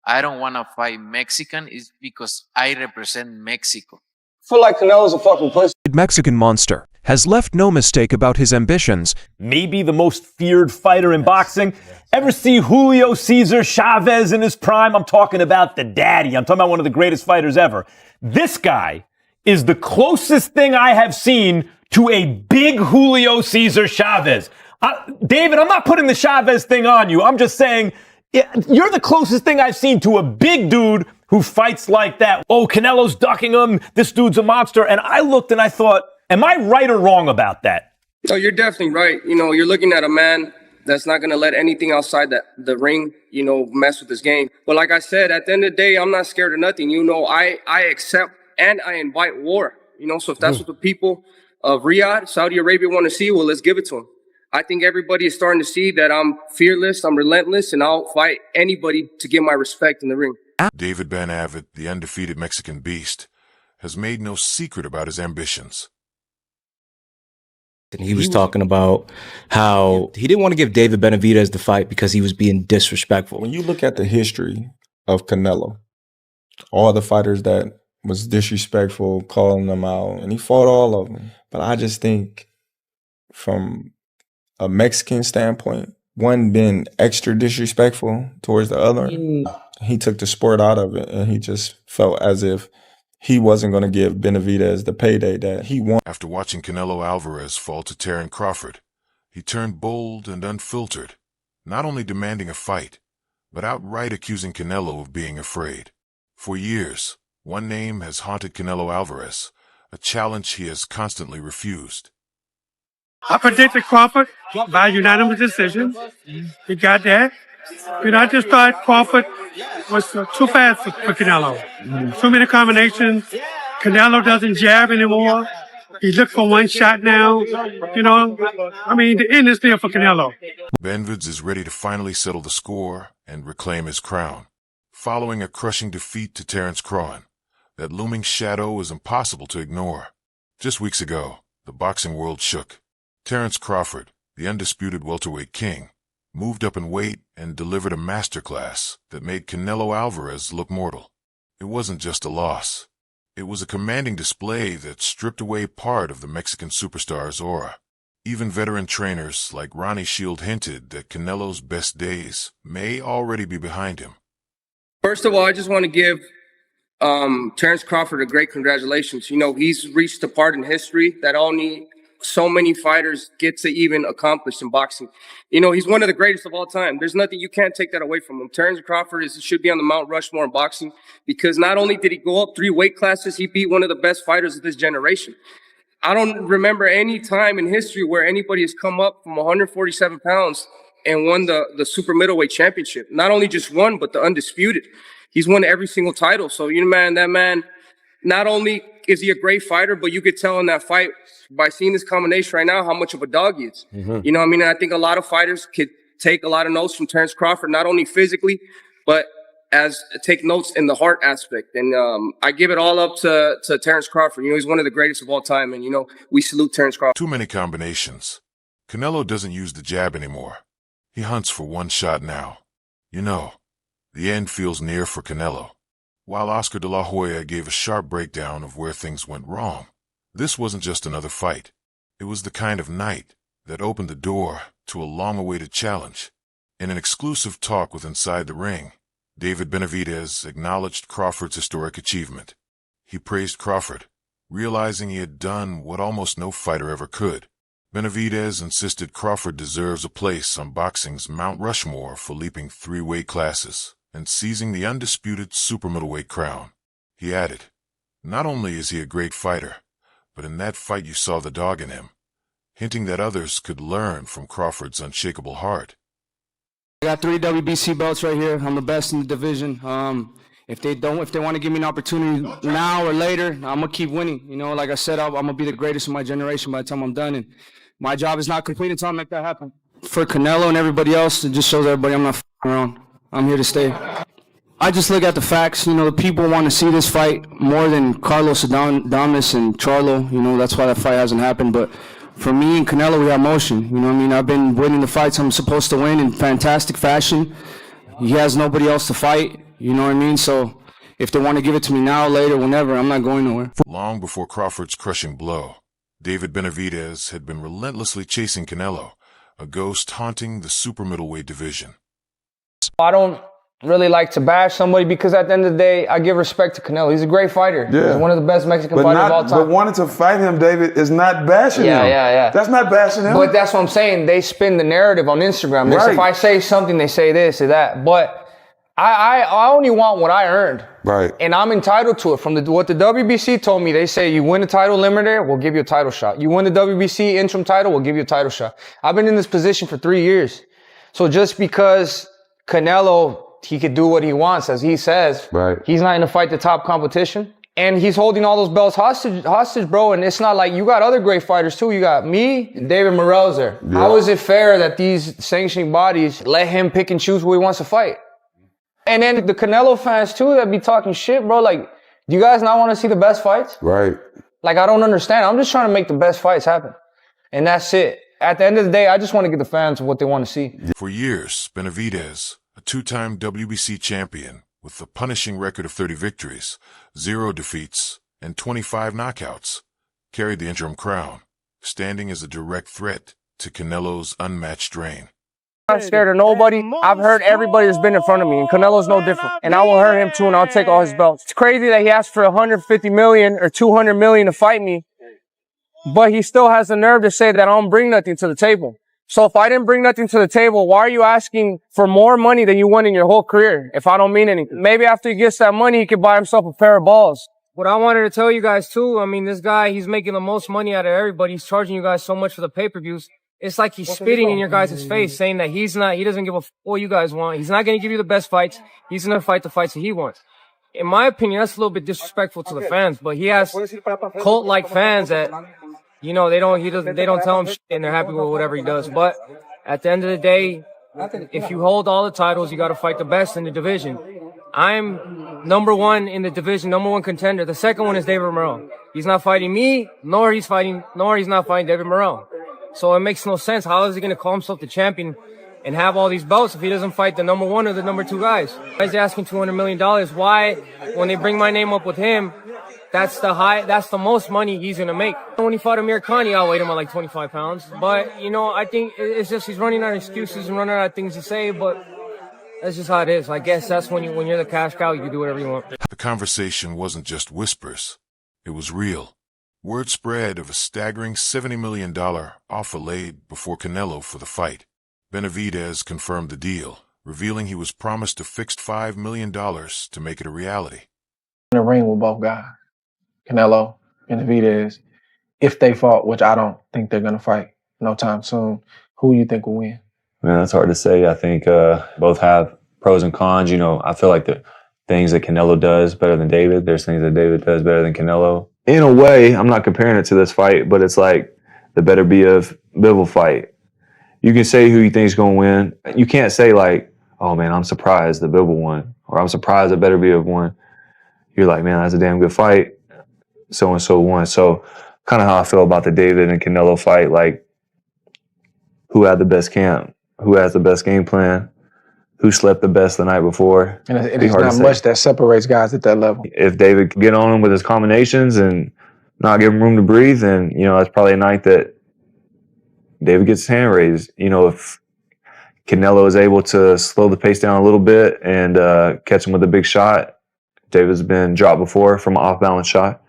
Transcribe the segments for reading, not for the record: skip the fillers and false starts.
I don't want to fight Mexican is because I represent Mexico. I feel like Canelo's a fucking pussy. Mexican monster has left no mistake about his ambitions. Maybe the most feared fighter in boxing. Ever see Julio Cesar Chavez in his prime? I'm talking about the daddy. I'm talking about one of the greatest fighters ever. This guy is the closest thing I have seen to a big Julio Cesar Chavez. David, I'm not putting the Chavez thing on you. I'm just saying you're the closest thing I've seen to a big dude who fights like that. Oh, Canelo's ducking him. This dude's a monster. And I looked and I thought, am I right or wrong about that? No, you're definitely right. You know, you're looking at a man that's not going to let anything outside the ring, you know, mess with his game. But like I said, at the end of the day, I'm not scared of nothing. You know, I accept and I invite war. You know, so if that's what the people of Riyadh, Saudi Arabia want to see, well, let's give it to them. I think everybody is starting to see that I'm fearless, I'm relentless, and I'll fight anybody to get my respect in the ring. David Benavidez, the undefeated Mexican beast, has made no secret about his ambitions. And he was talking about how he didn't want to give David Benavidez the fight because he was being disrespectful. When you look at the history of Canelo, all the fighters that was disrespectful, calling them out, and he fought all of them. But I just think from a Mexican standpoint, one being extra disrespectful towards the other, he took the sport out of it, and he just felt as if he wasn't going to give Benavidez the payday that he wanted. After watching Canelo Alvarez fall to Terence Crawford, he turned bold and unfiltered, not only demanding a fight, but outright accusing Canelo of being afraid. For years, one name has haunted Canelo Alvarez, a challenge he has constantly refused. I predicted Crawford by unanimous decision. He got that. And I just thought Crawford was too fast for Canelo. Too many combinations. Canelo doesn't jab anymore. He looked for one shot now. You know, I mean, the end is there for Canelo. Benavidez is ready to finally settle the score and reclaim his crown. Following a crushing defeat to Terence Crawford, that looming shadow is impossible to ignore. Just weeks ago, the boxing world shook. Terence Crawford, the undisputed welterweight king, moved up in weight and delivered a masterclass that made Canelo Alvarez look mortal. It wasn't just a loss. It was a commanding display that stripped away part of the Mexican superstar's aura. Even veteran trainers like Ronnie Shield hinted that Canelo's best days may already be behind him. First of all, I just want to give Terence Crawford a great congratulations. You know, he's reached a part in history that only so many fighters get to even accomplish in boxing. You know, he's one of the greatest of all time. There's nothing, you can't take that away from him. Terence Crawford should be on the Mount Rushmore in boxing because not only did he go up 3 weight classes, he beat one of the best fighters of this generation. I don't remember any time in history where anybody has come up from 147 pounds and won the super middleweight championship. Not only just won, but the undisputed. He's won every single title. So, you know, man, that man, not only is he a great fighter, but you could tell in that fight by seeing this combination right now how much of a dog he is. You know what I mean? I think a lot of fighters could take a lot of notes from Terence Crawford, not only physically, but as take notes in the heart aspect. And I give it all up to Terence Crawford. You know, he's one of the greatest of all time. And, you know, we salute Terence Crawford. Too many combinations. Canelo doesn't use the jab anymore. He hunts for one shot now. You know, the end feels near for Canelo. While Oscar de la Hoya gave a sharp breakdown of where things went wrong, this wasn't just another fight. It was the kind of night that opened the door to a long-awaited challenge. In an exclusive talk with Inside the Ring, David Benavidez acknowledged Crawford's historic achievement. He praised Crawford, realizing he had done what almost no fighter ever could. Benavidez insisted Crawford deserves a place on boxing's Mount Rushmore for leaping 3 weight classes and seizing the undisputed super middleweight crown. He added, not only is he a great fighter, but in that fight you saw the dog in him, hinting that others could learn from Crawford's unshakable heart. I got 3 WBC belts right here. I'm the best in the division. If they want to give me an opportunity now or later, I'm gonna keep winning. You know, like I said, I'm gonna be the greatest in my generation by the time I'm done, and my job is not complete until I make that happen. For Canelo and everybody else, it just shows everybody I'm not f***ing around. I'm here to stay. I just look at the facts. You know, the people want to see this fight more than Carlos Adames and Charlo. You know, that's why that fight hasn't happened. But for me and Canelo, we have motion. You know what I mean? I've been winning the fights I'm supposed to win in fantastic fashion. He has nobody else to fight. You know what I mean? So if they want to give it to me now, later, whenever, I'm not going nowhere. Long before Crawford's crushing blow, David Benavidez had been relentlessly chasing Canelo, a ghost haunting the super middleweight division. I don't really like to bash somebody because at the end of the day, I give respect to Canelo. He's a great fighter. Yeah. He's one of the best Mexican fighters of all time. But wanting to fight him, David, is not bashing him. Yeah. That's not bashing him. But that's what I'm saying. They spin the narrative on Instagram. Right. If I say something, they say this or that. But I only want what I earned. Right. And I'm entitled to it. From what the WBC told me, they say you win the title limiter, we'll give you a title shot. You win the WBC interim title, we'll give you a title shot. I've been in this position for 3 years. So just because Canelo, he could do what he wants, as he says, right. He's not going to fight the top competition. And he's holding all those belts hostage, bro. And it's not like you got other great fighters too. You got me and David Morrell's there. Yeah. How is it fair that these sanctioning bodies let him pick and choose who he wants to fight? And then the Canelo fans too that be talking shit, bro. Like, do you guys not want to see the best fights? Right. Like, I don't understand. I'm just trying to make the best fights happen. And that's it. At the end of the day, I just want to give the fans what they want to see. For years, Benavidez, a two-time WBC champion with a punishing record of 30 victories, 0 defeats, and 25 knockouts, carried the interim crown, standing as a direct threat to Canelo's unmatched reign. I'm not scared of nobody. I've heard everybody that's been in front of me, and Canelo's no different. And I will hurt him too, and I'll take all his belts. It's crazy that he asked for 150 million or 200 million to fight me, but he still has the nerve to say that I don't bring nothing to the table. So if I didn't bring nothing to the table, why are you asking for more money than you won in your whole career if I don't mean anything? Maybe after he gets that money, he could buy himself a pair of balls. What I wanted to tell you guys too, I mean, this guy, he's making the most money out of everybody. He's charging you guys so much for the pay-per-views. It's like he's spitting in your guys' face, saying that he doesn't give a f what you guys want. He's not going to give you the best fights. He's going to fight the fights that he wants. In my opinion, that's a little bit disrespectful to the fans, but he has cult-like fans that, you know, they don't tell him shit and they're happy with whatever he does. But at the end of the day, if you hold all the titles, you got to fight the best in the division. I'm #1 in the division, #1 contender. The second one is David Morrell. He's not fighting me, nor he's not fighting David Morrell. So it makes no sense. How is he going to call himself the champion and have all these belts if he doesn't fight the #1 or the #2 guys? He's asking $200 million. Why, when they bring my name up with him, that's the most money he's going to make. When he fought Amir Khan, he outweighed him at like 25 pounds. But, you know, I think it's just he's running out of excuses and running out of things to say, but that's just how it is. I guess that's when you're the cash cow, you can do whatever you want. The conversation wasn't just whispers. It was real. Word spread of a staggering $70 million offer laid before Canelo for the fight. Benavidez confirmed the deal, revealing he was promised a fixed $5 million to make it a reality. In the ring with both guys, Canelo, Benavidez, if they fought, which I don't think they're going to fight no time soon, who do you think will win? Man, that's hard to say. I think both have pros and cons. You know, I feel like the things that Canelo does better than David. There's things that David does better than Canelo. In a way, I'm not comparing it to this fight, but it's like the better be of Bivol fight. You can say who you think is going to win. You can't say like, oh man, I'm surprised that Bivol won, or I'm surprised that Better Be of won. You're like, man, that's a damn good fight. So-and-so won. So kind of how I feel about the David and Canelo fight, like who had the best camp, who has the best game plan, who slept the best the night before. And it's not much that separates guys at that level. If David can get on him with his combinations and not give him room to breathe, then, you know, that's probably a night that David gets his hand raised. You know, if Canelo is able to slow the pace down a little bit and catch him with a big shot, David's been dropped before from an off-balance shot.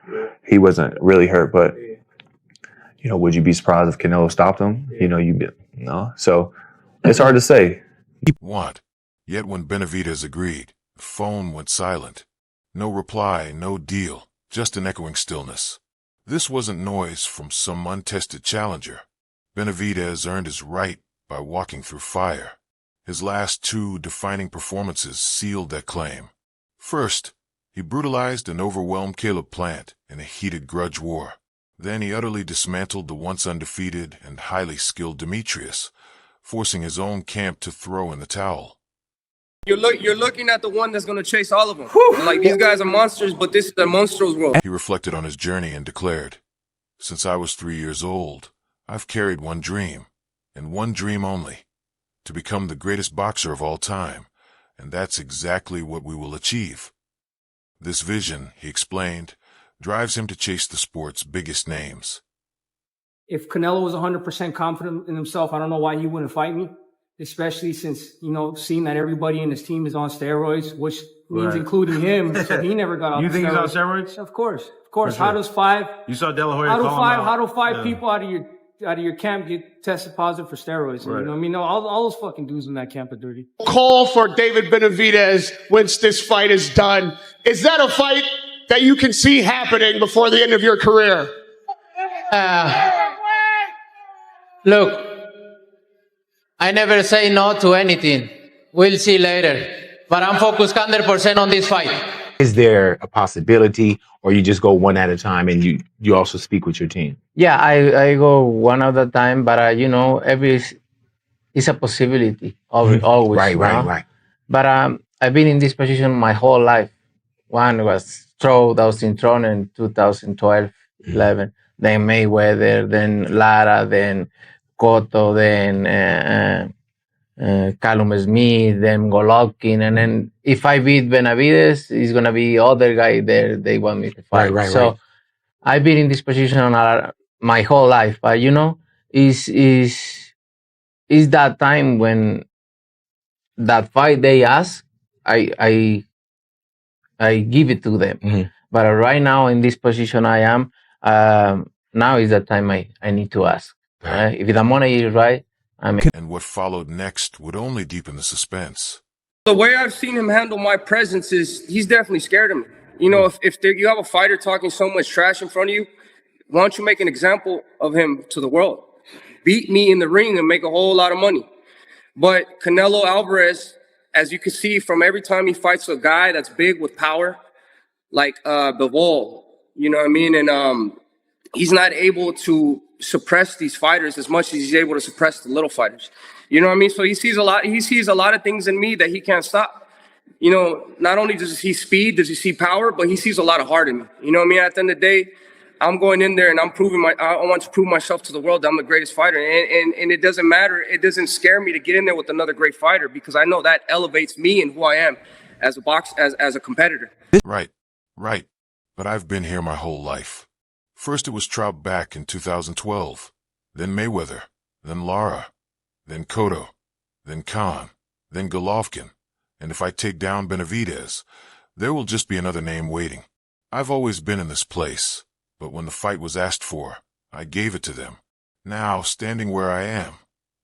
He wasn't really hurt, but, you know, would you be surprised if Canelo stopped him? You know, no. So it's hard to say. Yet when Benavidez agreed, the phone went silent. No reply, no deal, just an echoing stillness. This wasn't noise from some untested challenger. Benavidez earned his right by walking through fire. His last 2 defining performances sealed that claim. First, he brutalized and overwhelmed Caleb Plant in a heated grudge war. Then he utterly dismantled the once undefeated and highly skilled Demetrius, forcing his own camp to throw in the towel. You're looking at the one that's going to chase all of them. Like, these guys are monsters, but this is the monsters world. He reflected on his journey and declared, "Since I was 3 years old, I've carried one dream, and one dream only, to become the greatest boxer of all time, and that's exactly what we will achieve. This vision, he explained, drives him to chase the sport's biggest names. If Canelo was 100% confident in himself, I don't know why he wouldn't fight me, especially since, seeing that everybody in his team is on steroids, which means including him, so he never got off You the think steroids. he's on steroids? Of course. For How sure. does five You saw De La Hoya call him out. how do five people out of your camp get tested positive for steroids? Right. You know what I mean? No, all those fucking dudes in that camp are dirty. Call for David Benavidez once this fight is done. Is that a fight that you can see happening before the end of your career? Look, I never say no to anything. We'll see later. But I'm focused 100% on this fight. Is there a possibility, or you just go one at a time and you also speak with your team? Yeah, I go one at a time, but it's a possibility. Always. Right. But I've been in this position my whole life. One was that was in Toronto in 2012, 11. Then Mayweather, then Lara, then Cotto, then Callum Smith, then Golovkin, and then if I beat Benavidez, it's gonna be other guy there they want me to fight. Right. I've been in this position my whole life, but is that time when that fight they ask, I give it to them. Mm-hmm. But right now in this position I am, now is the time I need to ask. Right? If the money is right, And what followed next would only deepen the suspense. The way I've seen him handle my presence is he's definitely scared of me. If you have a fighter talking so much trash in front of you, why don't you make an example of him to the world? Beat me in the ring and make a whole lot of money. But Canelo Alvarez, as you can see from every time he fights a guy that's big with power, like Bivol, you know what I mean? And he's not able to suppress these fighters as much as he's able to suppress the little fighters. You know what I mean? So he sees a lot of things in me that he can't stop. Not only does he see speed, does he see power, but he sees a lot of heart in me. You know what I mean? At the end of the day, I'm going in there and I want to prove myself to the world that I'm the greatest fighter. And it doesn't matter. It doesn't scare me to get in there with another great fighter because I know that elevates me and who I am as a competitor. Right. But I've been here my whole life. First it was Trout back in 2012, then Mayweather, then Lara, then Cotto, then Khan, then Golovkin, and if I take down Benavidez, there will just be another name waiting. I've always been in this place, but when the fight was asked for, I gave it to them. Now, standing where I am,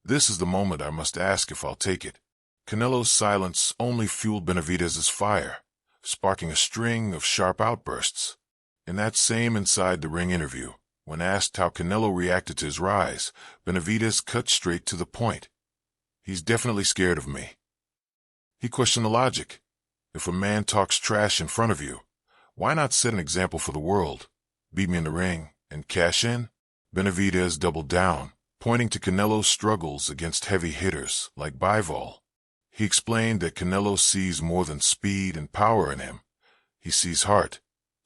this is the moment I must ask if I'll take it. Canelo's silence only fueled Benavidez's fire, sparking a string of sharp outbursts. In that same inside-the-ring interview, when asked how Canelo reacted to his rise, Benavidez cut straight to the point. He's definitely scared of me. He questioned the logic. If a man talks trash in front of you, why not set an example for the world? Beat me in the ring and cash in? Benavidez doubled down, pointing to Canelo's struggles against heavy hitters like Bivol. He explained that Canelo sees more than speed and power in him. He sees heart.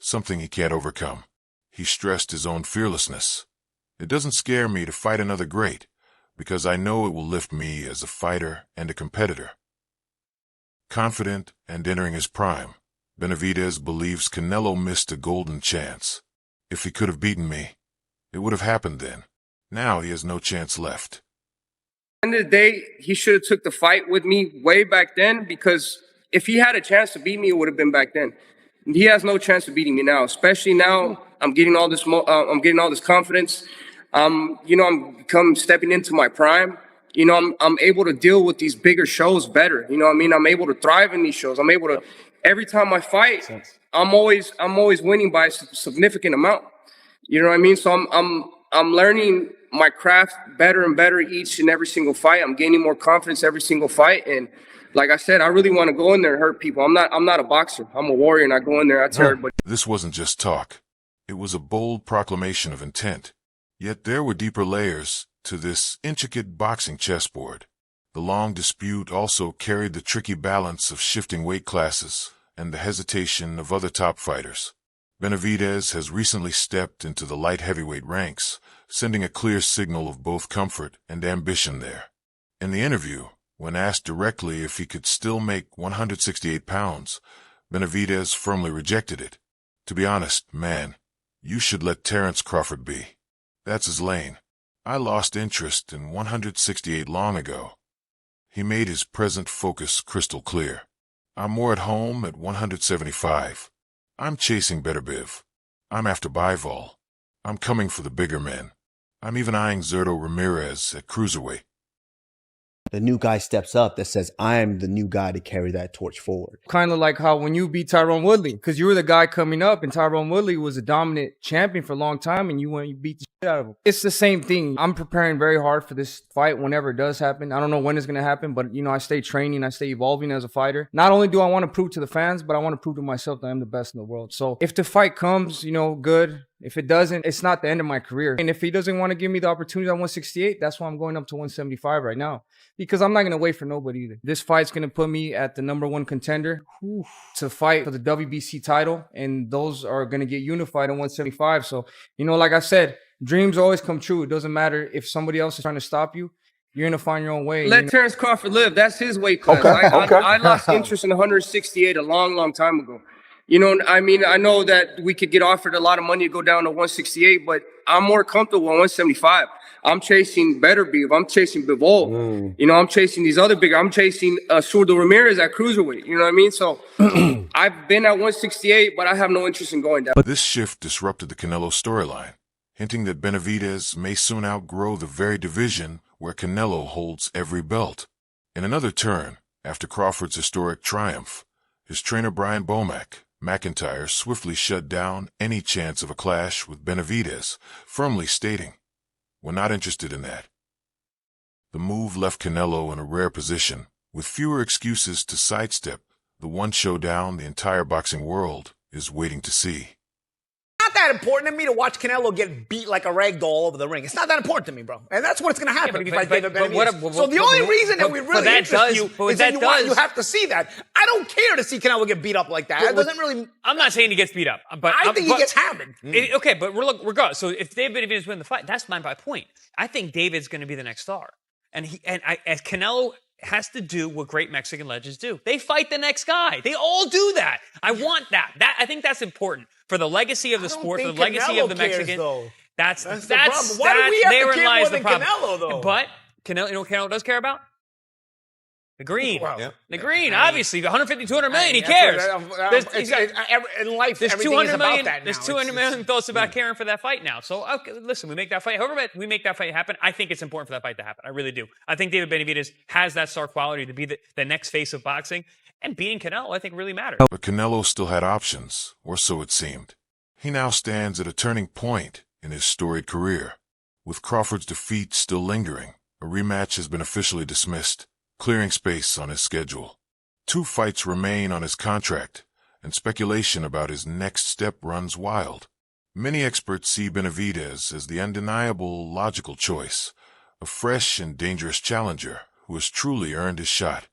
Something he can't overcome. He stressed his own fearlessness. It doesn't scare me to fight another great, because I know it will lift me as a fighter and a competitor. Confident and entering his prime, Benavidez believes Canelo missed a golden chance. If he could have beaten me, it would have happened then. Now he has no chance left. At the end of the day, he should have took the fight with me way back then because if he had a chance to beat me, it would have been back then. He has no chance of beating me now, especially now. I'm getting all this. I'm getting all this confidence. I'm stepping into my prime. I'm able to deal with these bigger shows better. You know what I mean? I'm able to thrive in these shows. I'm able to. Every time I fight, I'm always winning by a significant amount. You know what I mean? So I'm learning my craft better and better each and every single fight. I'm gaining more confidence every single fight, and like I said, I really want to go in there and hurt people. I'm not a boxer. I'm a warrior, and I go in there. I tell everybody. This wasn't just talk. It was a bold proclamation of intent. Yet there were deeper layers to this intricate boxing chessboard. The long dispute also carried the tricky balance of shifting weight classes and the hesitation of other top fighters. Benavidez has recently stepped into the light heavyweight ranks, sending a clear signal of both comfort and ambition there. In the interview, When asked directly if he could still make 168 pounds, Benavidez firmly rejected it. To be honest, man, you should let Terence Crawford be. That's his lane. I lost interest in 168 long ago. He made his present focus crystal clear. I'm more at home at 175. I'm chasing Beterbiev. I'm after Bivol. I'm coming for the bigger men. I'm even eyeing Zurdo Ramirez at cruiserweight. The new guy steps up that says, I am the new guy to carry that torch forward. Kind of like how when you beat Tyrone Woodley, because you were the guy coming up and Tyrone Woodley was a dominant champion for a long time and you went and you beat the shit out of him. It's the same thing. I'm preparing very hard for this fight whenever it does happen. I don't know when it's going to happen, but I stay training, I stay evolving as a fighter. Not only do I want to prove to the fans, but I want to prove to myself that I'm the best in the world. So if the fight comes, good. If it doesn't, it's not the end of my career. And if he doesn't want to give me the opportunity at 168, that's why I'm going up to 175 right now. Because I'm not going to wait for nobody either. This fight's going to put me at the #1 contender to fight for the WBC title. And those are going to get unified at 175. So, like I said, dreams always come true. It doesn't matter if somebody else is trying to stop you. You're going to find your own way. Let Terence Crawford live. That's his weight class. I lost interest in 168 a long, long time ago. I know that we could get offered a lot of money to go down to 168, but I'm more comfortable at 175. I'm chasing Beterbiev. I'm chasing Bivol. I'm chasing these other bigger. I'm chasing Zurdo Ramirez at cruiserweight. You know what I mean? So I've been at 168, but I have no interest in going down. This shift disrupted the Canelo storyline, hinting that Benavidez may soon outgrow the very division where Canelo holds every belt. In another turn, after Crawford's historic triumph, his trainer Brian McIntyre swiftly shut down any chance of a clash with Benavidez, firmly stating, "We're not interested in that." The move left Canelo in a rare position, with fewer excuses to sidestep the one showdown the entire boxing world is waiting to see. Not that important to me to watch Canelo get beat like a rag doll over the ring. It's not that important to me, bro. And that's what's going to happen if you fight David Benavidez. So the only reason that we really interest you is that you have to see that. I don't care to see Canelo get beat up like that. It doesn't really... I'm not saying he gets beat up, but I think he gets hammered. Okay, but look, regardless. So if David Benavidez wins the fight, that's my point. I think David's going to be the next star, and Canelo has to do what great Mexican legends do. They fight the next guy. They all do that. I want that. I think that's important for the legacy of the sport, for the legacy of the Mexican. That's the problem. Why do we have to care more than Canelo, though? But Canelo, what Canelo does care about? The green. The green, obviously. 150, 200 million, he cares. In life, there's everything 200 is about million, that now. There's 200 million thoughts about caring for that fight now. So, okay, listen, we make that fight. However we make that fight happen, I think it's important for that fight to happen. I really do. I think David Benavidez has that star quality to be the next face of boxing. And beating Canelo, I think, really matters. But Canelo still had options, or so it seemed. He now stands at a turning point in his storied career. With Crawford's defeat still lingering, a rematch has been officially dismissed, clearing space on his schedule. 2 fights remain on his contract, and speculation about his next step runs wild. Many experts see Benavidez as the undeniable, logical choice, a fresh and dangerous challenger who has truly earned his shot.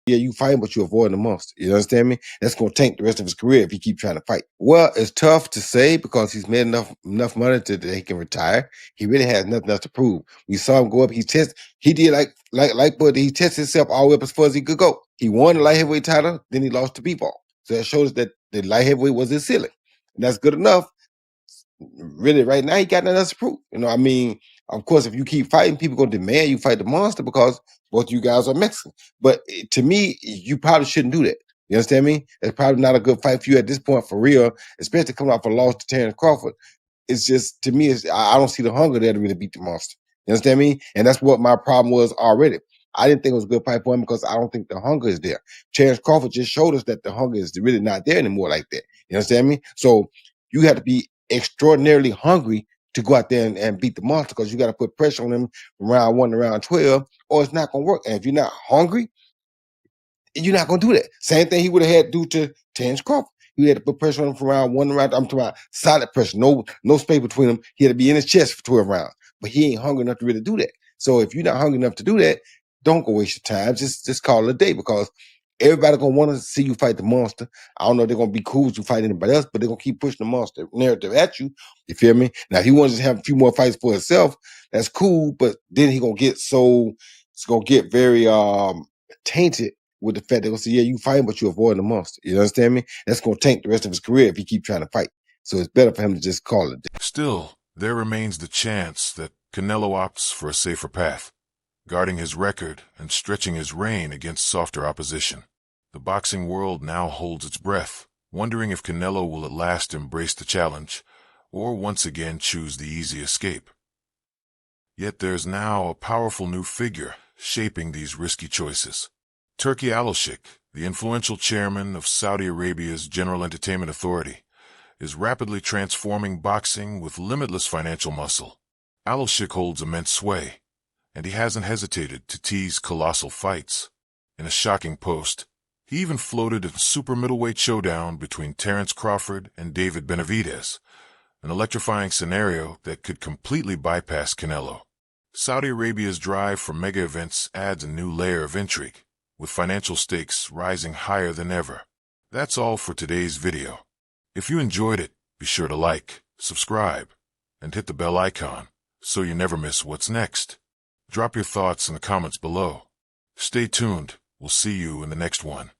Yeah, you fight, but you avoid the monster. You understand me? That's going to tank the rest of his career if he keep trying to fight. Well, it's tough to say because he's made enough money that he can retire. He really has nothing else to prove. We saw him go up. He did but he tested himself all the way up as far as he could go. He won the light heavyweight title, then he lost to Bivol. So that shows that the light heavyweight was his ceiling. And that's good enough. Really, right now, he got nothing else to prove. Of course, if you keep fighting, people going to demand you fight the monster because both you guys are Mexican. But to me, you probably shouldn't do that. You understand me? It's probably not a good fight for you at this point, for real, especially coming off a loss to Terence Crawford. It's just, to me, I don't see the hunger there to really beat the monster. You understand me? And that's what my problem was already. I didn't think it was a good fight for him because I don't think the hunger is there. Terence Crawford just showed us that the hunger is really not there anymore like that. You understand me? So you have to be extraordinarily hungry to go out there and beat the monster because you got to put pressure on him from round 1 to round 12 or it's not going to work. And if you're not hungry, you're not going to do that. Same thing he would have had to do to Terence Crawford. You had to put pressure on him from round 1 to round, I'm talking about solid pressure, no space between them. He had to be in his chest for 12 rounds, but he ain't hungry enough to really do that. So if you're not hungry enough to do that, don't go waste your time. Just call it a day because everybody gonna want to see you fight the monster. I don't know if they're gonna be cool with you fight anybody else, but they're gonna keep pushing the monster narrative at you. You feel me? Now, if he wants to have a few more fights for himself, that's cool, but then he gonna get so it's gonna get very tainted with the fact they're gonna say, yeah, you fighting, but you're avoiding the monster. You understand me? That's gonna taint the rest of his career if he keep trying to fight. So it's better for him to just call it. Still, there remains the chance that Canelo opts for a safer path, guarding his record and stretching his reign against softer opposition. The boxing world now holds its breath, wondering if Canelo will at last embrace the challenge or once again choose the easy escape. Yet there's now a powerful new figure shaping these risky choices. Turki Alashik, the influential chairman of Saudi Arabia's General Entertainment Authority, is rapidly transforming boxing with limitless financial muscle. Alashik holds immense sway, and he hasn't hesitated to tease colossal fights. In a shocking post, he even floated a super middleweight showdown between Terence Crawford and David Benavidez, an electrifying scenario that could completely bypass Canelo. Saudi Arabia's drive for mega events adds a new layer of intrigue, with financial stakes rising higher than ever. That's all for today's video. If you enjoyed it, be sure to like, subscribe, and hit the bell icon so you never miss what's next. Drop your thoughts in the comments below. Stay tuned. We'll see you in the next one.